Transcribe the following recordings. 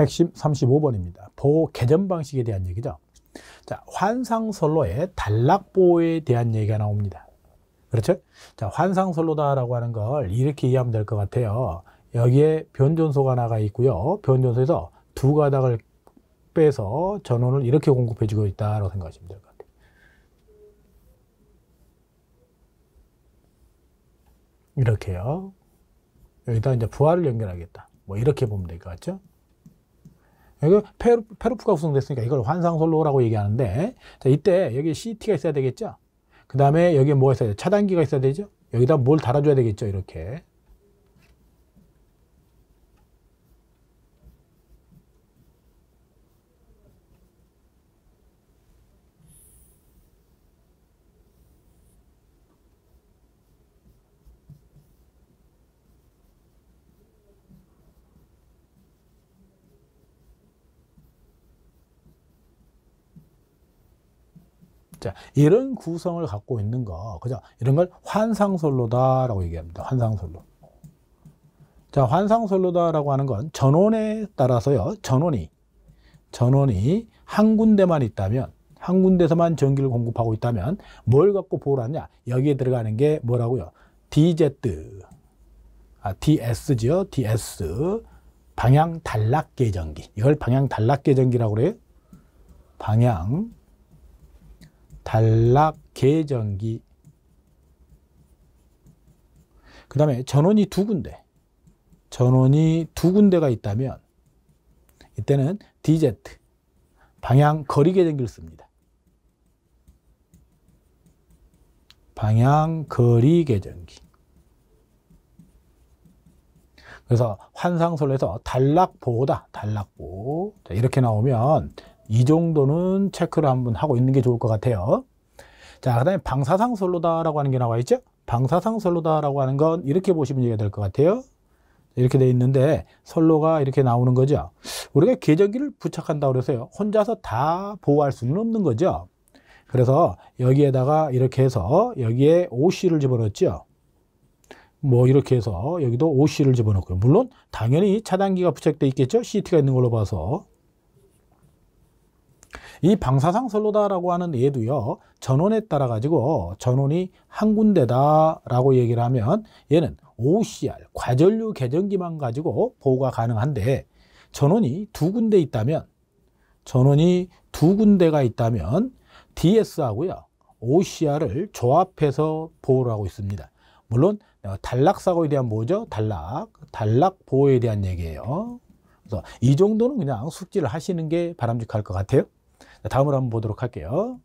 핵심 35번입니다. 보호 개전 방식에 대한 얘기죠. 자, 환상선로의 단락보호에 대한 얘기가 나옵니다. 그렇죠? 자, 환상선로다라고 하는 걸 이렇게 이해하면 될 것 같아요. 여기에 변전소가 나가 있고요. 변전소에서 두 가닥을 빼서 전원을 이렇게 공급해 주고 있다고 생각하시면 될 것 같아요. 이렇게요. 여기다 이제 부하를 연결하겠다. 뭐 이렇게 보면 될 것 같죠? 여기 페루프가 구성됐으니까 이걸 환상선로라고 얘기하는데, 자, 이때 여기 CT가 있어야 되겠죠? 그 다음에 여기에 뭐가 있어야 돼요? 차단기가 있어야 되죠? 여기다 뭘 달아줘야 되겠죠? 이렇게. 자, 이런 구성을 갖고 있는 거, 그죠? 이런 걸 환상선로다라고 얘기합니다. 환상선로. 자, 환상선로다라고 하는 건 전원에 따라서요, 전원이 한 군데만 있다면, 한 군데서만 전기를 공급하고 있다면, 뭘 갖고 보호를 하냐? 여기에 들어가는 게 뭐라고요? DS죠. DS. 방향 단락 계전기. 이걸 방향 단락 계전기라고 그래요. 방향 단락 계전기. 그 다음에 전원이 두 군데가 있다면 이때는 DZ 방향 거리 계전기를 씁니다. 방향 거리 계전기. 그래서 환상선로에서 단락보호다. 단락보호. 자, 이렇게 나오면 이 정도는 체크를 한번 하고 있는 게 좋을 것 같아요. 자, 그 다음에 방사상선로다라고 하는 게 나와 있죠? 방사상선로다라고 하는 건 이렇게 보시면 이해가 될 것 같아요. 이렇게 돼 있는데 선로가 이렇게 나오는 거죠. 우리가 계전기를 부착한다고 그래서요, 혼자서 다 보호할 수는 없는 거죠. 그래서 여기에다가 이렇게 해서 여기에 OC를 집어넣었죠. 뭐 이렇게 해서 여기도 OC를 집어넣고요. 물론 당연히 차단기가 부착되어 있겠죠. CT가 있는 걸로 봐서. 이 방사상선로다라고 하는 얘도요, 전원에 따라 가지고 전원이 한 군데다라고 얘기를 하면 얘는 OCR, 과전류 계전기만 가지고 보호가 가능한데, 전원이 두 군데가 있다면 DS하고요 OCR을 조합해서 보호를 하고 있습니다. 물론 단락사고에 대한 뭐죠? 단락 보호에 대한 얘기예요. 그래서 이 정도는 그냥 숙지를 하시는 게 바람직할 것 같아요. 다음으로 한번 보도록 할게요.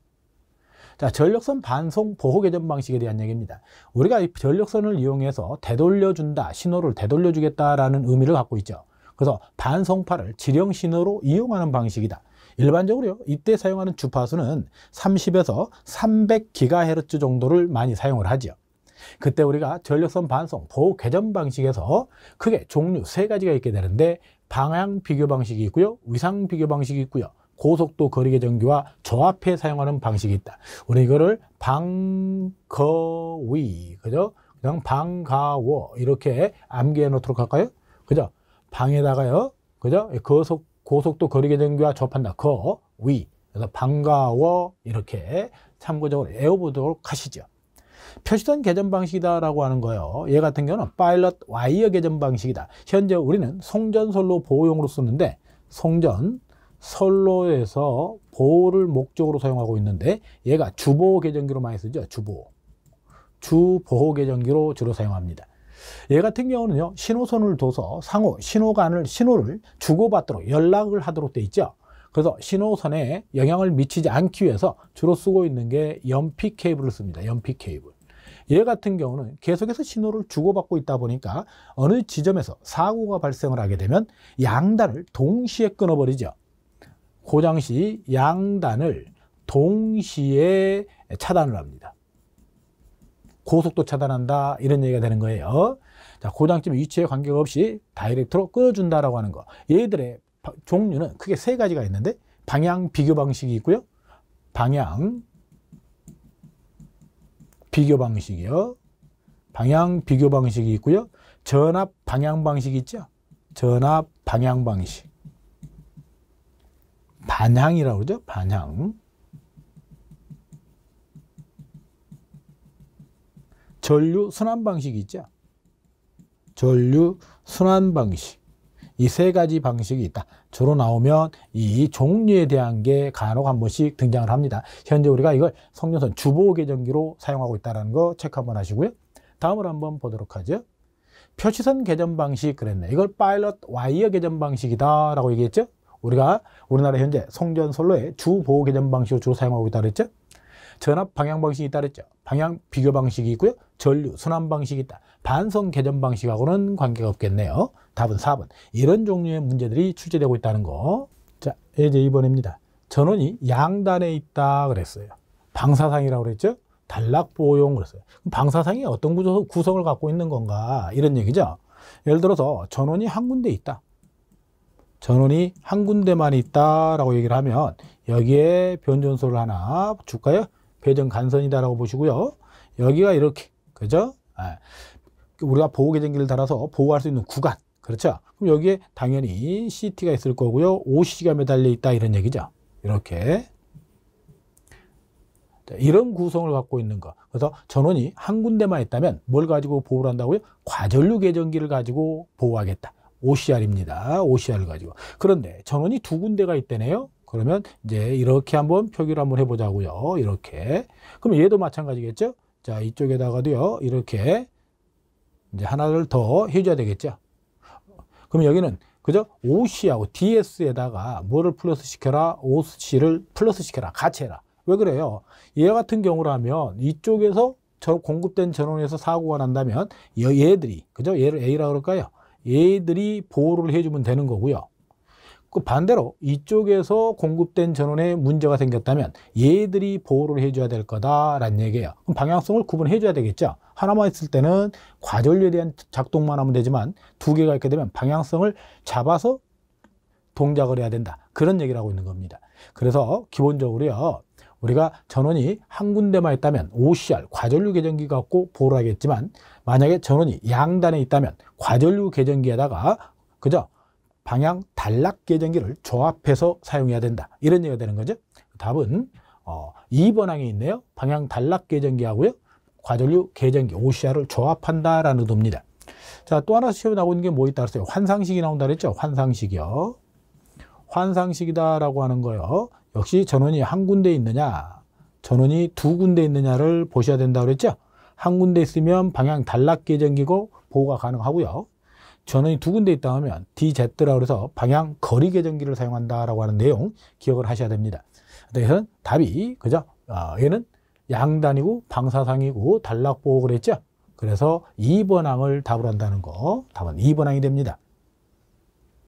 자, 전력선 반송 보호 개전 방식에 대한 얘기입니다. 우리가 이 전력선을 이용해서 되돌려준다, 신호를 되돌려주겠다라는 의미를 갖고 있죠. 그래서 반송파를 지령 신호로 이용하는 방식이다. 일반적으로 이때 사용하는 주파수는 30에서 300GHz 정도를 많이 사용을 하죠. 그때 우리가 전력선 반송 보호 개전 방식에서 크게 종류 세 가지가 있게 되는데, 방향 비교 방식이 있고요, 위상 비교 방식이 있고요, 고속도 거리 계전기와 조합해 사용하는 방식이 있다. 우리 이거를 방거위, 그죠? 그냥 방가워 이렇게 암기해 놓도록 할까요? 그죠? 방에다가요, 그죠? 고속도 거리 계전기와 조합한다. 거위. 그래서 방가워 이렇게 참고적으로 외워보도록 하시죠. 표시선 개전 방식이다라고 하는 거예요. 얘 같은 경우는 파일럿 와이어 개전 방식이다. 현재 우리는 송전선로 보호용으로 쓰는데, 송전선로에서 보호를 목적으로 사용하고 있는데, 얘가 주보호 계전기로 많이 쓰죠. 주보호 계전기로 주로 사용합니다. 얘 같은 경우는요, 신호선을 둬서 상호 신호를 주고받도록 연락을 하도록 돼 있죠. 그래서 신호선에 영향을 미치지 않기 위해서 주로 쓰고 있는 게 연피 케이블을 씁니다. 연피 케이블. 얘 같은 경우는 계속해서 신호를 주고받고 있다 보니까 어느 지점에서 사고가 발생을 하게 되면 양단을 동시에 끊어버리죠. 고장 시 양단을 동시에 차단을 합니다. 고속도 차단한다, 이런 얘기가 되는 거예요. 자, 고장점 위치에 관계없이 다이렉트로 끊어준다라고 하는 거. 얘들의 종류는 크게 세 가지가 있는데, 방향 비교 방식이 있고요, 방향 비교 방식이요, 방향 비교 방식이 있고요, 전압 방향 방식이 있죠. 전압 방향 방식. 반향이라고 그러죠. 반향. 전류 순환 방식이 있죠. 전류 순환 방식. 이 세 가지 방식이 있다. 주로 나오면 이 종류에 대한 게 간혹 한 번씩 등장을 합니다. 현재 우리가 이걸 성전선 주보호 계전기로 사용하고 있다는 거 체크 한번 하시고요. 다음으로 한번 보도록 하죠. 표시선 개전 방식 그랬네. 이걸 파일럿 와이어 개전 방식이다 라고 얘기했죠. 우리가 우리나라 현재 송전선로의 주보호 개전 방식으로 주로 사용하고 있다 그랬죠. 전압 방향 방식이 있다 그랬죠. 방향 비교 방식이 있고요. 전류 순환 방식이 있다. 반성 개전 방식하고는 관계가 없겠네요. 답은 4번. 이런 종류의 문제들이 출제되고 있다는 거. 자, 이제 2번입니다. 전원이 양단에 있다 그랬어요. 방사상이라고 그랬죠. 단락 보호용 그랬어요. 그럼 방사상이 어떤 구성을 갖고 있는 건가 이런 얘기죠. 예를 들어서 전원이 한 군데 있다. 전원이 한 군데만 있다라고 얘기를 하면 여기에 변전소를 하나 줄까요? 배전 간선이다라고 보시고요. 여기가 이렇게 그죠? 우리가 보호 계전기를 달아서 보호할 수 있는 구간 그렇죠? 그럼 여기에 당연히 CT가 있을 거고요. OC가 매달려 있다 이런 얘기죠. 이렇게 이런 구성을 갖고 있는 거. 그래서 전원이 한 군데만 있다면 뭘 가지고 보호를 한다고요? 과전류 계전기를 가지고 보호하겠다. OCR입니다. OCR을 가지고. 그런데 전원이 두 군데가 있다네요. 그러면 이제 이렇게 한번 표기를 한번 해보자고요. 이렇게. 그럼 얘도 마찬가지겠죠? 자, 이쪽에다가도요. 이렇게 이제 하나를 더 해줘야 되겠죠? 그럼 여기는 그죠? OC하고 DS에다가 뭐를 플러스 시켜라? OC를 플러스 시켜라. 같이 해라. 왜 그래요? 얘 같은 경우라면 이쪽에서 공급된 전원에서 사고가 난다면 얘들이 그죠? 얘를 A라고 그럴까요? 얘들이 보호를 해주면 되는 거고요. 그 반대로 이쪽에서 공급된 전원에 문제가 생겼다면 얘들이 보호를 해줘야 될 거다라는 얘기예요. 그럼 방향성을 구분해 줘야 되겠죠. 하나만 있을 때는 과전류에 대한 작동만 하면 되지만 두 개가 있게 되면 방향성을 잡아서 동작을 해야 된다. 그런 얘기를 하고 있는 겁니다. 그래서 기본적으로요. 우리가 전원이 한 군데만 있다면 OCR, 과전류 계전기 갖고 보호를 하겠지만 만약에 전원이 양단에 있다면 과전류 계전기에다가 그죠? 방향 단락 계전기를 조합해서 사용해야 된다. 이런 얘기가 되는 거죠. 답은 2번 항에 있네요. 방향 단락 계전기하고요. 과전류 계전기 OCR을 조합한다라는 의도입니다. 자, 또 하나 시험에 나오는 게 뭐 있다 그랬어요? 환상식이 나온다 그랬죠? 환상식이요. 환상식이다라고 하는 거요. 역시 전원이 한 군데 있느냐, 전원이 두 군데 있느냐를 보셔야 된다고 그랬죠? 한 군데 있으면 방향 단락 계전기고 보호가 가능하고요. 전원이 두 군데 있다 하면 DZ라고 해서 방향 거리 계전기를 사용한다라고 하는 내용 기억을 하셔야 됩니다. 그래서 답이 그죠? 얘는 양단이고 방사상이고 단락 보호 그랬죠? 그래서 2번 항을 답을 한다는 거, 답은 2번 항이 됩니다.